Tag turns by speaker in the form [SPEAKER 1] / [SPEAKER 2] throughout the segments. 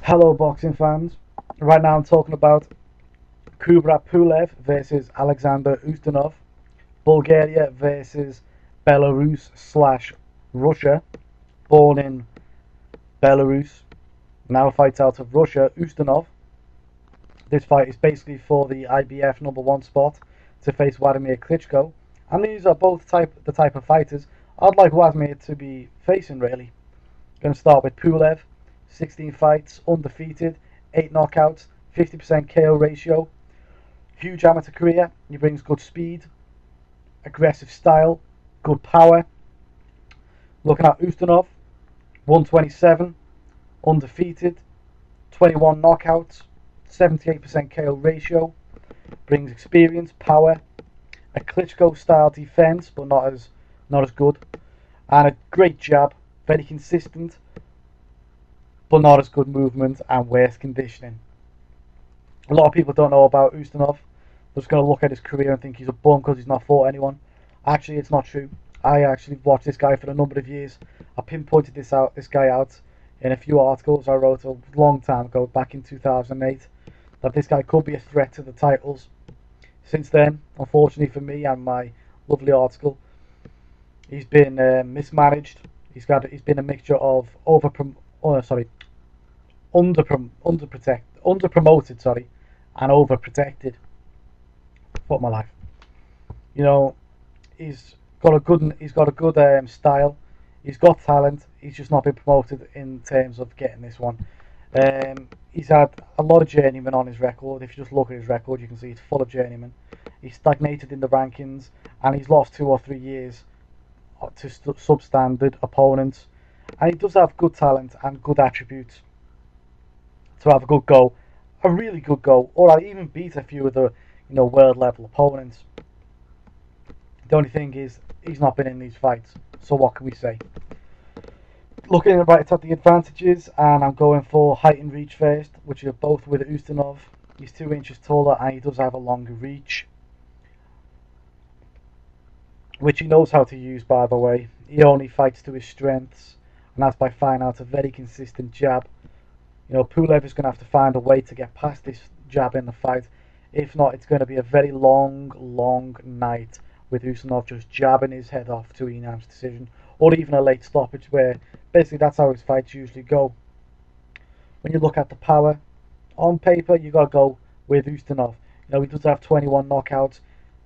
[SPEAKER 1] Hello, boxing fans. Right now, I'm talking about Kubrat Pulev versus Alexander Ustinov, Bulgaria versus Belarus slash Russia. Born in Belarus, now fights out of Russia. Ustinov. This fight is basically for the IBF #1 spot to face Vladimir Klitschko, and these are both the type of fighters I'd like Vladimir to be facing. Really, going to start with Pulev. 16 fights, undefeated, 8 knockouts, 50% KO ratio. Huge amateur career. He brings good speed, aggressive style, good power. Looking at Ustinov, 127, undefeated, 21 knockouts, 78% KO ratio. Brings experience, power, a Klitschko style defense, but not as good, and a great jab, very consistent, but not as good movement and worse conditioning. A lot of people don't know about Ustinov. They're just going to look at his career and think he's a bum because he's not fought anyone. Actually, it's not true. I actually watched this guy for a number of years. I pinpointed this guy out in a few articles I wrote a long time ago, back in 2008, that this guy could be a threat to the titles. Since then, unfortunately for me and my lovely article, he's been mismanaged. He's been a mixture of underpromoted, and overprotected. Fuck my life. You know, he's got a good style. He's got talent. He's just not been promoted in terms of getting this one. He's had a lot of journeymen on his record. If you just look at his record, you can see it's full of journeymen. He's stagnated in the rankings, and he's lost 2 or 3 years to substandard opponents. And he does have good talent and good attributes to have a good go, a really good go, or I even beat a few of the world level opponents. The only thing is he's not been in these fights, so what can we say? Looking right at the advantages, and I'm going for height and reach first, which are both with Ustinov. He's 2 inches taller and he does have a longer reach, which he knows how to use, by the way. He only fights to his strengths, and that's by finding out a very consistent jab. Pulev is going to have to find a way to get past this jab in the fight. If not, it's going to be a very long night with Ustinov just jabbing his head off to a unanimous decision, or even a late stoppage, where basically that's how his fights usually go. When you look at the power, on paper, you got to go with Ustinov. He does have 21 knockouts.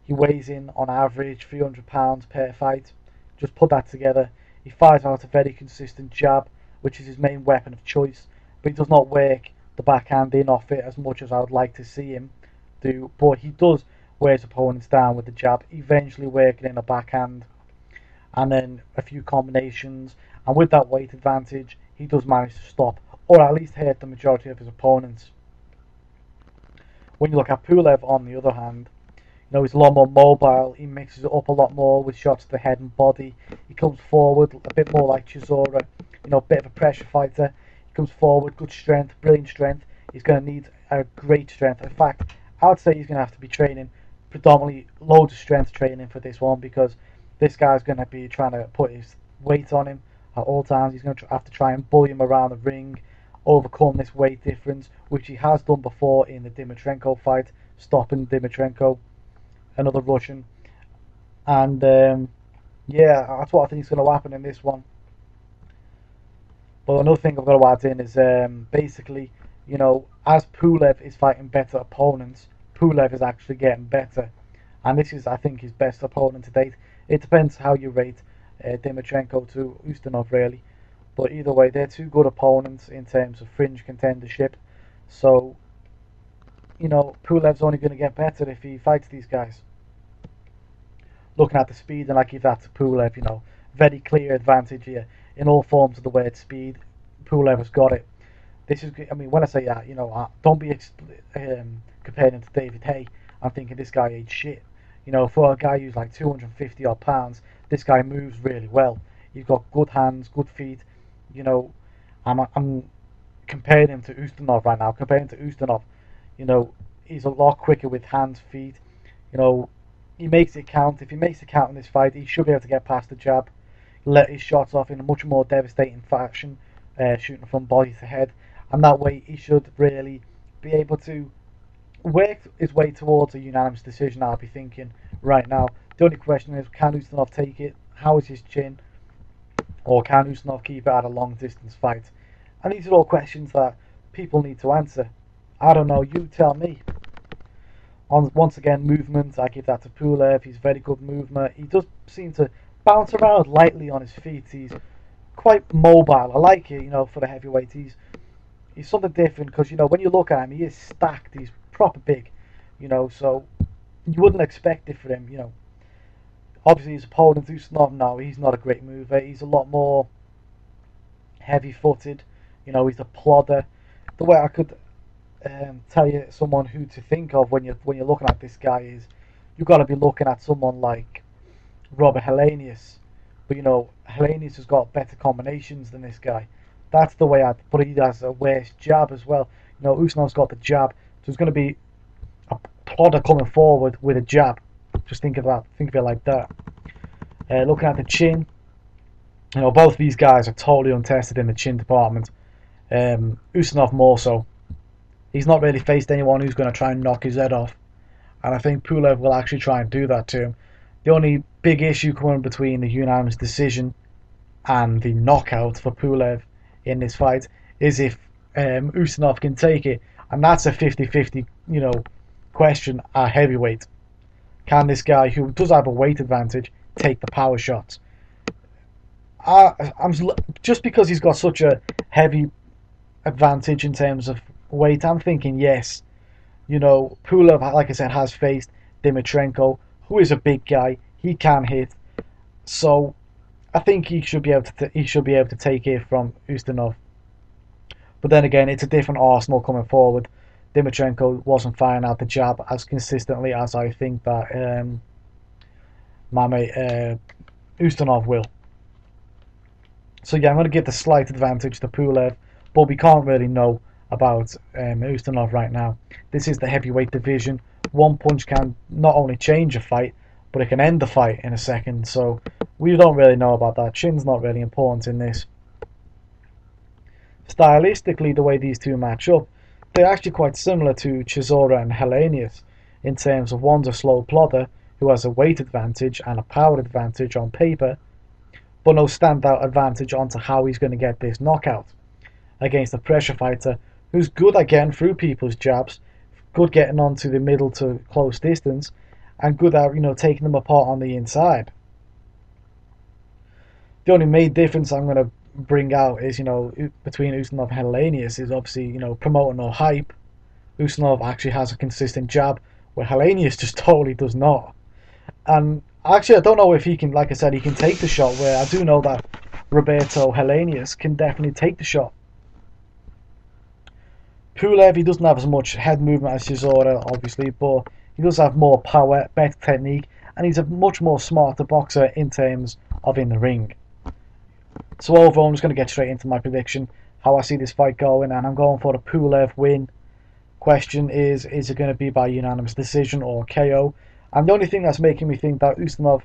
[SPEAKER 1] He weighs in on average 300 pounds per fight. Just put that together. He fires out a very consistent jab, which is his main weapon of choice, but he does not work the backhand in off it as much as I would like to see him do. But he does wear his opponents down with the jab, eventually working in a backhand and then a few combinations. And with that weight advantage, he does manage to stop or at least hurt the majority of his opponents. When you look at Pulev, on the other hand, he's a lot more mobile. He mixes it up a lot more with shots to the head and body. He comes forward a bit more like Chisora, bit of a pressure fighter. He comes forward, good strength, brilliant strength. He's going to need a great strength. In fact, I would say he's going to have to be training predominantly loads of strength training for this one, because this guy's going to be trying to put his weight on him at all times. He's going to have to try and bully him around the ring, overcome this weight difference, which he has done before in the Dimitrenko fight, stopping Dimitrenko, another Russian. And yeah, that's what I think is going to happen in this one. But another thing I've got to add in is basically, as Pulev is fighting better opponents, Pulev is actually getting better. And this is, I think, his best opponent to date. It depends how you rate Dimitrenko to Ustinov, really. But either way, they're 2 good opponents in terms of fringe contendership. So, Pulev's only going to get better if he fights these guys. Looking at the speed, and I give that to Pulev, very clear advantage here. In all forms of the word speed, Pulev has got it. This is, when I say that, don't be comparing him to David Hay. I'm thinking this guy ain't shit. For a guy who's like 250 odd pounds, this guy moves really well. He's got good hands, good feet. I'm comparing him to Ustinov right now. Comparing to Ustinov, he's a lot quicker with hands, feet. He makes it count. If he makes it count in this fight, he should be able to get past the jab, let his shots off in a much more devastating fashion, shooting from body to head. and that way he should really be able to work his way towards a unanimous decision. I'll be thinking right now. The only question is, can Ustinov take it? How is his chin? Or can Ustinov keep it at a long distance fight? And these are all questions that people need to answer. I don't know, you tell me. Once again, movement, I give that to Pulev. He's very good mover. He does seem to bounce around lightly on his feet. He's quite mobile. I like it, for the heavyweight. He's something different because, when you look at him, he is stacked. He's proper big, so you wouldn't expect it for him, Obviously, his opponent, Ustinov, no, he's not a great mover. He's a lot more heavy-footed. He's a plodder. The way I could tell you someone who to think of when you're looking at this guy is you've got to be looking at someone like Robert Helenius. But Helenius has got better combinations than this guy. That's the way but he has a worse jab as well. Ustinov's got the jab, so it's going to be a plodder coming forward with a jab. Just think of it like that. Looking at the chin, both these guys are totally untested in the chin department. Ustinov more so. He's not really faced anyone who's going to try and knock his head off, and I think Pulev will actually try and do that to him. The only big issue coming between the unanimous decision and the knockout for Pulev in this fight is if Ustinov can take it, and that's a 50-50 question at heavyweight. Can this guy, who does have a weight advantage, take the power shots? I'm just because he's got such a heavy advantage in terms of weight, I'm thinking yes. Pulev, like I said, has faced Dimitrenko, who is a big guy. He can hit, so I think he should be able to take it from Ustinov. But then again, it's a different arsenal coming forward. Dimitrenko wasn't firing out the jab as consistently as I think that my mate Ustinov will. So yeah, I'm going to give the slight advantage to Pulev, but we can't really know about Ustinov right now. This is the heavyweight division. One punch can not only change a fight, but it can end the fight in a second. So we don't really know about that. Chin's not really important in this. Stylistically, the way these two match up, they're actually quite similar to Chisora and Helenius in terms of one's a slow plodder who has a weight advantage and a power advantage on paper, but no standout advantage onto how he's going to get this knockout against a pressure fighter who's good at getting through people's jabs, good getting onto the middle to close distance, and good at taking them apart on the inside. The only main difference I'm going to bring out is between Ustinov and Helenius is obviously promoting no hype. Ustinov actually has a consistent jab, where Helenius just totally does not. And actually, I don't know if he can, like I said, he can take the shot. Where I do know that Roberto Helenius can definitely take the shot. Pulev, he doesn't have as much head movement as Chisora, obviously, but he does have more power, better technique, and he's a much more smarter boxer in terms of in the ring. So overall, I'm just going to get straight into my prediction, how I see this fight going, and I'm going for the Pulev win. Question is it going to be by unanimous decision or KO? And the only thing that's making me think that Ustinov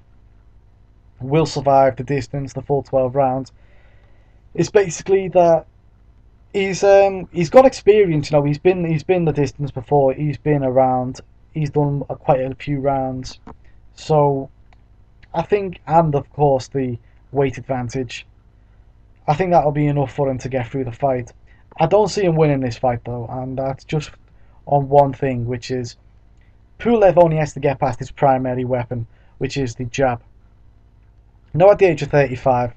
[SPEAKER 1] will survive the distance, the full 12 rounds, is basically that he's got experience. He's been the distance before. He's been around. He's done quite a few rounds. So I think, and of course the weight advantage, I think that'll be enough for him to get through the fight. I don't see him winning this fight though, and that's just on one thing, which is Pulev only has to get past his primary weapon, which is the jab. Now at the age of 35,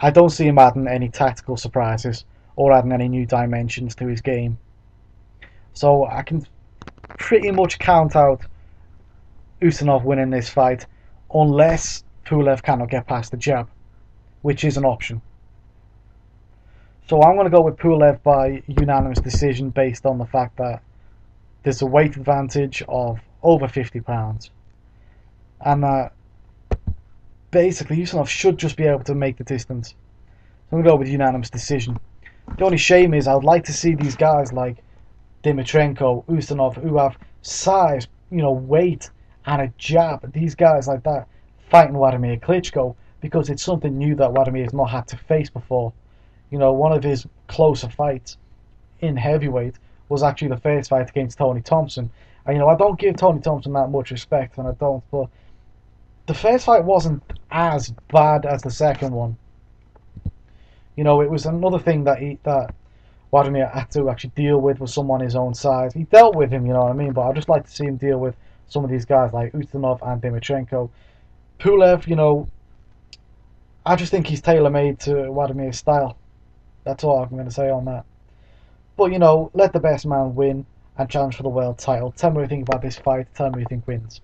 [SPEAKER 1] I don't see him adding any tactical surprises or adding any new dimensions to his game. So I can pretty much count out Ustinov winning this fight unless Pulev cannot get past the jab, which is an option. So I'm going to go with Pulev by unanimous decision based on the fact that there's a weight advantage of over 50 pounds. And basically Ustinov should just be able to make the distance. So I'm going to go with unanimous decision. The only shame is I would like to see these guys like Dimitrenko, Ustinov, who have size, weight and a jab. These guys like that fighting Wladimir Klitschko, because it's something new that Wladimir has not had to face before. One of his closer fights, in heavyweight was actually the first fight against Tony Thompson. And I don't give Tony Thompson that much respect, and I don't. But the first fight wasn't as bad as the second one. It was another thing that Wladimir had to actually deal with someone his own size. He dealt with him, you know what I mean. But I'd just like to see him deal with some of these guys like Ustinov and Dimitrenko. Pulev, I just think he's tailor-made to Wladimir's style. That's all I'm going to say on that. But, let the best man win and challenge for the world title. Tell me what you think about this fight. Tell me who you think wins.